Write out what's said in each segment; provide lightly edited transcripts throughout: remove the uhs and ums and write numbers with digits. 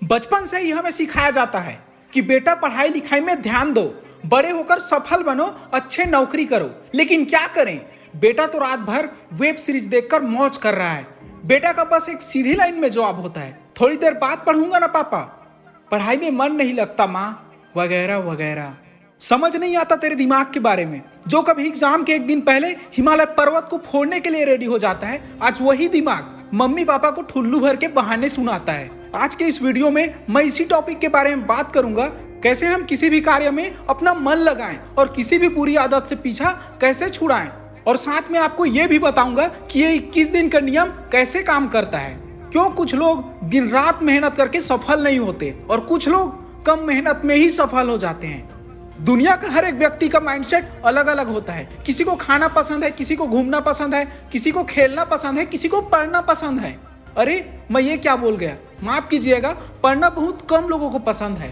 बचपन से ही हमें सिखाया जाता है कि बेटा पढ़ाई लिखाई में ध्यान दो, बड़े होकर सफल बनो, अच्छे नौकरी करो। लेकिन क्या करें, बेटा तो रात भर वेब सीरीज देखकर मौज कर रहा है। बेटा का बस एक सीधी लाइन में जवाब होता है, थोड़ी देर बाद पढ़ूंगा ना पापा, पढ़ाई में मन नहीं लगता माँ, वगैरह वगैरह। समझ नहीं आता तेरे दिमाग के बारे में। जो कभी एग्जाम के एक दिन पहले हिमालय पर्वत को फोड़ने के लिए रेडी हो जाता है, आज वही दिमाग मम्मी पापा को ठुल्लू भर के बहाने सुनाता है। आज के इस वीडियो में मैं इसी टॉपिक के बारे में बात करूंगा, कैसे हम किसी भी कार्य में अपना मन लगाएं और किसी भी बुरी आदत से पीछा कैसे छुड़ाएं। और साथ में आपको ये भी बताऊंगा कि ये 21 दिन का नियम कैसे काम करता है। क्यों कुछ लोग दिन रात मेहनत करके सफल नहीं होते और कुछ लोग कम मेहनत में ही सफल हो जाते हैं। दुनिया का हर एक व्यक्ति का माइंडसेट अलग अलग होता है। किसी को खाना पसंद है, किसी को घूमना पसंद है, किसी को खेलना पसंद है, किसी को पढ़ना पसंद है। अरे मैं ये क्या बोल गया, माफ कीजिएगा, पढ़ना बहुत कम लोगों को पसंद है,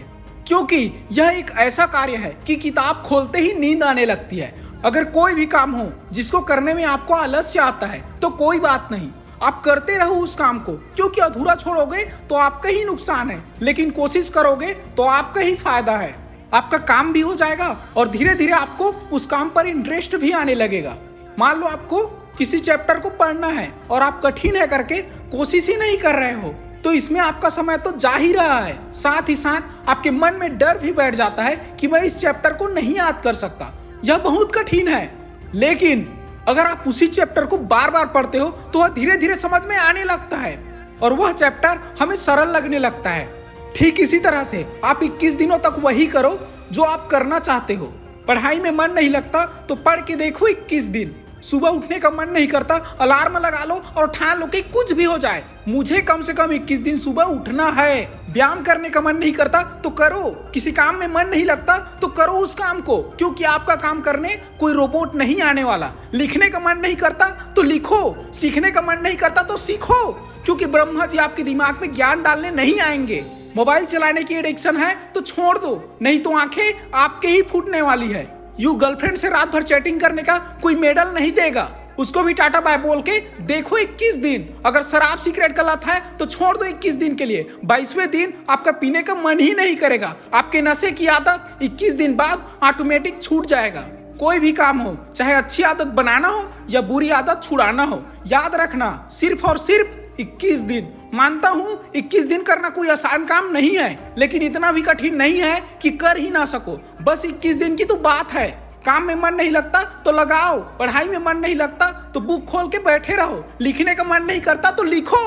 क्योंकि यह एक ऐसा कार्य है कि किताब खोलते ही नींद आने लगती है। अगर कोई भी काम हो जिसको करने में आपको आलस्य आता है तो कोई बात नहीं, आप करते रहो उस काम को, क्योंकि अधूरा छोड़ोगे तो आपका ही नुकसान है, लेकिन कोशिश करोगे तो आपका ही फायदा है। आपका काम भी हो जाएगा और धीरे धीरे आपको उस काम पर इंटरेस्ट भी आने लगेगा। मान लो आपको किसी चैप्टर को पढ़ना है और आप कठिन है करके कोशिश ही नहीं कर रहे हो, तो इसमें आपका समय तो जा ही रहा है। साथ ही साथ आपके मन में डर भी बैठ जाता है कि मैं इस चैप्टर को नहीं याद कर सकता, यह बहुत कठिन है। लेकिन अगर आप उसी चैप्टर को बार बार पढ़ते हो तो वह धीरे धीरे समझ में आने लगता है और वह चैप्टर हमें सरल लगने लगता है। ठीक इसी तरह से आप 21 दिनों तक वही करो जो आप करना चाहते हो। पढ़ाई में मन नहीं लगता तो पढ़ के देखो 21 दिन। सुबह उठने का मन नहीं करता, अलार्म लगा लो और ठान लो कि कुछ भी हो जाए, मुझे कम से कम 21 दिन सुबह उठना है। व्यायाम करने का मन नहीं करता तो करो, किसी काम में मन नहीं लगता तो करो उस काम को, क्योंकि आपका काम करने कोई रोबोट नहीं आने वाला। लिखने का मन नहीं करता तो लिखो, सीखने का मन नहीं करता तो सीखो, क्योंकि ब्रह्मा जी आपके दिमाग में ज्ञान डालने नहीं आएंगे। मोबाइल चलाने की एडिक्शन है तो छोड़ दो, नहीं तो आंखें आपके ही फूटने वाली है। यू गर्लफ्रेंड से रात भर चैटिंग करने का कोई मेडल नहीं देगा, उसको भी टाटा बाय बोल के देखो 21 दिन। अगर शराब सिगरेट का लत है तो छोड़ दो 21 दिन के लिए। 22वें दिन आपका पीने का मन ही नहीं करेगा। आपके नशे की आदत 21 दिन बाद ऑटोमेटिक छूट जाएगा। कोई भी काम हो, चाहे अच्छी आदत बनाना हो या बुरी आदत छुड़ाना हो, याद रखना सिर्फ और सिर्फ 21 दिन। मानता हूं 21 दिन करना कोई आसान काम नहीं है, लेकिन इतना भी कठिन नहीं है कि कर ही ना सको। बस 21 दिन की तो बात है। काम में मन नहीं लगता तो लगाओ, पढ़ाई में मन नहीं लगता तो बुक खोल के बैठे रहो, लिखने का मन नहीं करता तो लिखो।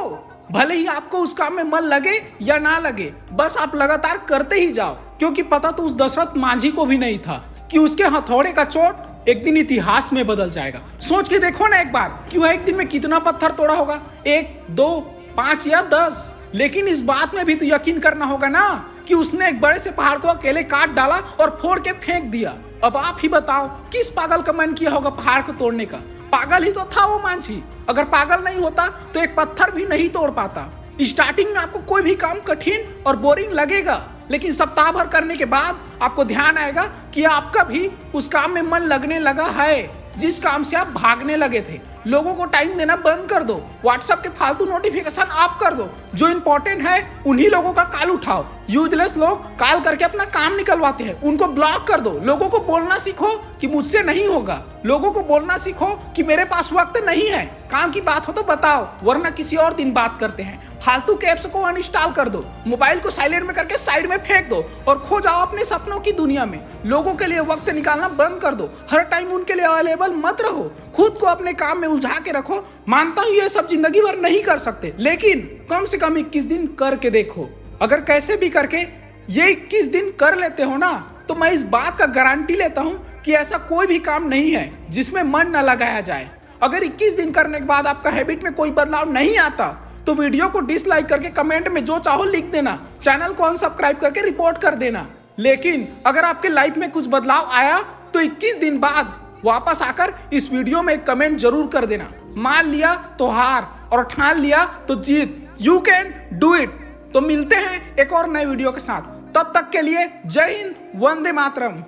भले ही आपको उस काम में मन लगे या ना लगे, बस आप लगातार करते ही जाओ, क्योंकि पता तो उस दशरथ मांझी को भी नहीं था कि उसके हथौड़े का चोट एक दिन इतिहास में बदल जाएगा। सोच के देखो ना एक बार कि वह एक दिन में कितना पत्थर तोड़ा होगा, 1, 2, 5 या 10। लेकिन इस बात में भी तो यकीन करना होगा ना कि उसने एक बड़े से पहाड़ को अकेले काट डाला और फोड़ के फेंक दिया। अब आप ही बताओ किस पागल का मन किया होगा पहाड़ को तोड़ने का? पागल ही तो था वो मांझी। अगर पागल नहीं होता तो एक पत्थर भी नहीं तोड़ पाता। स्टार्टिंग में आपको कोई भी काम कठिन और बोरिंग लगेगा, लेकिन सप्ताह भर करने के बाद आपको ध्यान आएगा कि आपका भी उस काम में मन लगने लगा है जिस काम से आप भागने लगे थे। लोगों को टाइम देना बंद कर दो, व्हाट्सएप के फालतू नोटिफिकेशन ऑफ कर दो, जो इंपॉर्टेंट है उन्हीं लोगों का कॉल उठाओ। यूजलेस लोग कॉल करके अपना काम निकलवाते हैं, उनको ब्लॉक कर दो। लोगों को बोलना सीखो कि मुझसे नहीं होगा, लोगों को बोलना सीखो कि मेरे पास वक्त नहीं है। काम की बात हो तो बताओ, वरना किसी और दिन बात करते हैं। फालतू के ऐप्स को अनइंस्टॉल कर दो, मोबाइल को साइलेंट में करके साइड में फेंक दो और खो जाओ अपने सपनों की दुनिया में। लोगों के लिए वक्त निकालना बंद कर दो, हर टाइम उनके लिए अवेलेबल मत रहो। खुद को अपने काम में उलझा के रखो। मानता हूँ ये सब जिंदगी भर नहीं कर सकते, लेकिन कम से कम 21 दिन करके देखो। अगर कैसे भी करके ये 21 दिन कर लेते हो ना, तो मैं इस बात का गारंटी लेता हूँ कि ऐसा कोई भी काम नहीं है जिसमें मन न लगाया जाए। अगर 21 दिन करने के बाद आपका हैबिट में कोई बदलाव नहीं आता तो वीडियो को डिसलाइक करके कमेंट में जो चाहो लिख देना, चैनल को अनसब्सक्राइब करके रिपोर्ट कर देना। लेकिन अगर आपके लाइफ में कुछ बदलाव आया तो 21 दिन बाद वापस आकर इस वीडियो में एक कमेंट जरूर कर देना। मान लिया तो हार और ठान लिया तो जीत। You can do it. तो मिलते हैं एक और नए वीडियो के साथ, तब तक के लिए जय हिंद, वंदे मातरम।